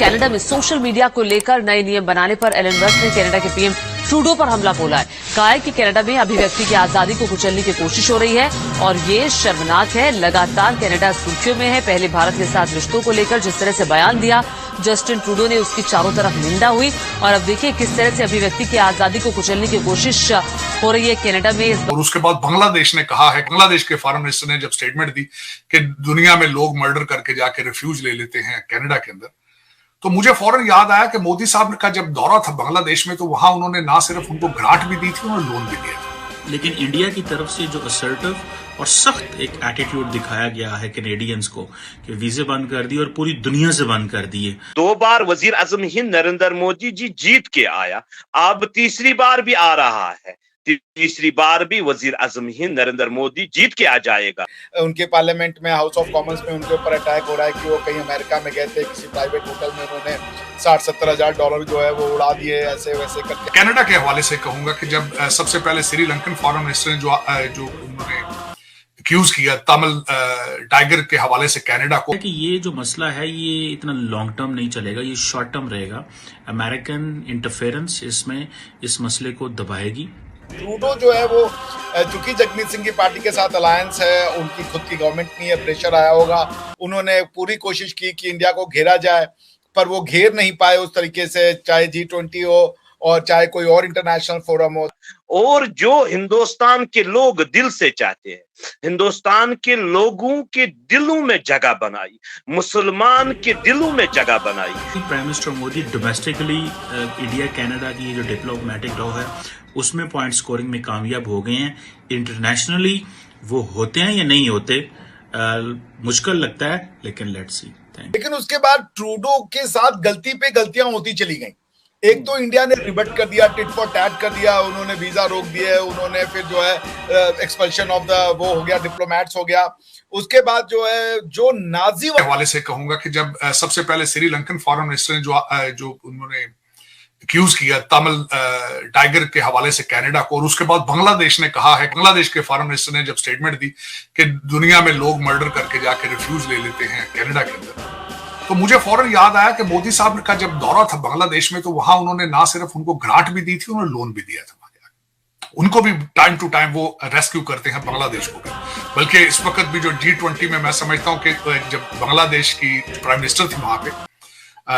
Canada में social media को लेकर नए नियम बनाने पर एलन मस्क ने कनाडा के पीएम ट्रूडो पर हमला बोला है। कहा है कि कनाडा में अभिव्यक्ति की आजादी को कुचलने की कोशिश हो रही है और ये शर्मनाक है। लगातार कनाडा सुर्खियों में है। पहले भारत के साथ रिश्तों को लेकर जिस तरह से बयान दिया जस्टिन ट्रूडो ने, उसकी चारों तरफ निंदा हुई और अब देखिए किस तरह से अभिव्यक्ति की आजादी को कुचलने की कोशिश हो रही है कनाडा में। और उसके बाद बांग्लादेश ने कहा है, बांग्लादेश के फॉरेन मिनिस्टर ने जब स्टेटमेंट दी कि दुनिया में लोग मर्डर करके जाके रिफ्यूज ले लेते हैं कनाडा के अंदर, तो मुझे फौरन याद आया कि मोदी साहब का जब दौरा था बांग्लादेश में तो वहां उन्होंने ना सिर्फ उनको ग्रांट भी दी थी, उन्होंने लोन भी दिया था। लेकिन इंडिया की तरफ से जो असर्टिव और सख्त एक एटीट्यूड दिखाया गया है कैनेडियंस को कि वीजे बंद कर दिए और पूरी दुनिया से बंद कर दिए। 2 बार वजीर आजम हिंद नरेंद्र मोदी जी जीत के आया, अब तीसरी बार भी आ रहा है, तीसरी बार भी वजीर आजम हिंद नरेंद्र मोदी जीत के आ जाएगा। उनके पार्लियामेंट में हाउस ऑफ कॉमन्स में उनके ऊपर अटैक हो रहा है कि वो कहीं अमेरिका में गए थे, किसी प्राइवेट होटल में उन्होंने $60-70 जो है वो उड़ा दिए ऐसे वैसे करके। कनाडा के हवाले से कहूंगा कि जब सबसे पहले श्रीलंकन फॉरेन मिनिस्टर ने जो उन्होंने एक्यूज किया तमिल टाइगर के हवाले से कनाडा को, कि ये जो मसला है ये इतना लॉन्ग टर्म नहीं चलेगा, ये शॉर्ट टर्म रहेगा। अमेरिकन इंटरफेरेंस इसमें इस मसले को दबाएगी। ट्रूडो जो है वो चूंकि जगमीत सिंह की पार्टी के साथ अलायंस है, उनकी खुद की गवर्नमेंट नहीं है, प्रेशर आया होगा, उन्होंने पूरी कोशिश की कि इंडिया को घेरा जाए, पर वो घेर नहीं पाए उस तरीके से, चाहे G20 हो और चाहे कोई और इंटरनेशनल फोरम हो। और जो हिंदुस्तान के लोग दिल से चाहते हैं, हिंदुस्तान के लोगों के दिलों में जगह बनाई, मुसलमान के दिलों में जगह बनाई। Prime minister Modi domestically India Canada की जो डिप्लोमेटिक रॉ है उसमें पॉइंट स्कोरिंग में कामयाब हो गए हैं। इंटरनेशनली वो होते हैं या नहीं होते मुश्किल लगता है, लेकिन लेट्स सी। लेकिन उसके बाद ट्रूडो के साथ गलती पे गलतियां होती चली गई। एक तो इंडिया ने रिबट कर दिया, टिट फॉर टैट कर दिया, उन्होंने वीजा रोक दिए, उन्होंने फिर जो है एक्सपल्शन ऑफ द वो हो गया, डिप्लोमेट्स हो गया। उसके बाद जो है जो नाजी हवाले से कहूंगा कि जब सबसे पहले श्रीलंकन फॉरेन मिनिस्टर ने जो उन्होंने एक्यूज किया तमिल टाइगर के हवाले से कनाडा को, और उसके बाद बांग्लादेश ने कहा है, बांग्लादेश के फॉरेन मिनिस्टर ने जब स्टेटमेंट दी कि दुनिया में लोग मर्डर करके जाके रिफ्यूज ले लेते हैं कनाडा के अंदर, तो मुझे फौरन याद आया कि मोदी साहब का जब दौरा था बांग्लादेश में तो वहां उन्होंने ना सिर्फ उनको ग्रांट भी दी थी, उन्होंने लोन भी दिया था। उनको भी टाइम टू टाइम वो रेस्क्यू करते हैं बांग्लादेश को भी। बल्कि इस वक्त भी जो G20 में मैं समझता हूं कि जब बांग्लादेश की प्राइम मिनिस्टर थी वहां पे,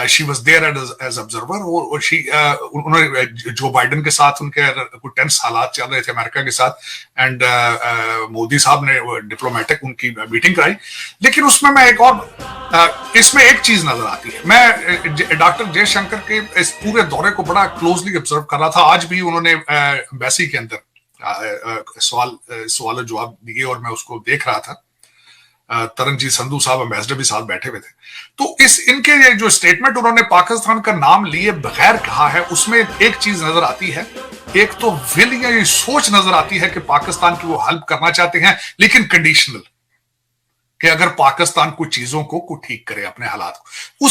she was there as observer, और उन्होंने जो बाइडेन के साथ उनके कुछ टेंस हालात चल रहे थे अमेरिका के साथ, एंड मोदी साहब ने डिप्लोमेटिक उनकी मीटिंग कराई। लेकिन उसमें मैं एक और इसमें एक चीज नजर आती है, मैं डॉक्टर जयशंकर के इस पूरे दौरे को बड़ा क्लोजली ऑब्जर्व कर रहा था। आज भी उन्होंने एम्बेसी के अंदर सवाल जवाब दिए और मैं उसको देख रहा था। तरनजीत संधू साहब एम्बेसडर भी साथ बैठे हुए थे। तो इनके ये जो स्टेटमेंट उन्होंने पाकिस्तान का नाम लिए बगैर कहा है, उसमें एक चीज नजर आती है, एक तो विल या ये सोच नजर आती है कि पाकिस्तान की वो हेल्प करना चाहते हैं, लेकिन कंडीशनल, कि अगर पाकिस्तान कुछ चीजों को ठीक करे अपने हालात को,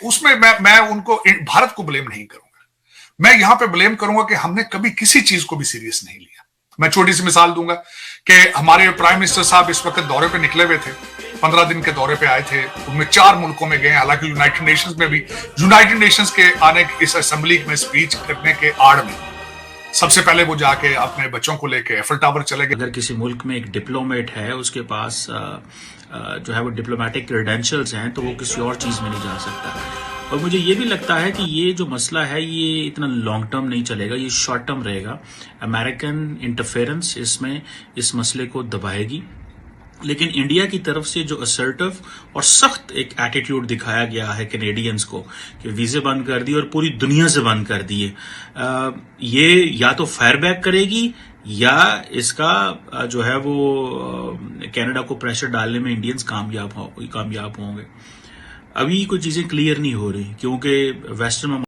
उसमें मैं उनको भारत को ब्लेम नहीं करूंगा। मैं यहां पे ब्लेम करूंगा कि हमने कभी किसी चीज को भी सीरियस नहीं लिया। मैं छोटी सी मिसाल दूंगा कि हमारे प्राइम मिनिस्टर साहब इस वक्त दौरे पे निकले हुए थे, 15 दिन के दौरे पे आए थे, उनमें 4 मुल्कों में गए। हालांकि यूनाइटेड नेशंस में भी, यूनाइटेड नेशंस के आने इस असेंबली में स्पीच करने के आड़ में सबसे पहले वो जाके अपने बच्चों को लेके एफिल टावर चले गए। अगर किसी मुल्क में एक डिप्लोमेट है, उसके पास जो है वो डिप्लोमेटिक क्रेडेंशियल्स हैं, तो वो किसी और चीज में नहीं जा सकता। और मुझे ये भी लगता है कि ये जो मसला है ये इतना लॉन्ग टर्म नहीं चलेगा, ये शॉर्ट टर्म रहेगा। अमेरिकन इंटरफेरेंस इसमें इस मसले को दबाएगी। लेकिन इंडिया की तरफ से जो असर्टिव और सख्त एक एटीट्यूड दिखाया गया है कैनेडियंस को कि वीजे बंद कर दिए और पूरी दुनिया से बंद कर दिए, ये या तो फायर बैक करेगी या इसका जो है वो कनाडा को प्रेशर डालने में इंडियंस कामयाब होंगे। अभी कोई चीजें क्लियर नहीं हो रही क्योंकि वेस्टर्न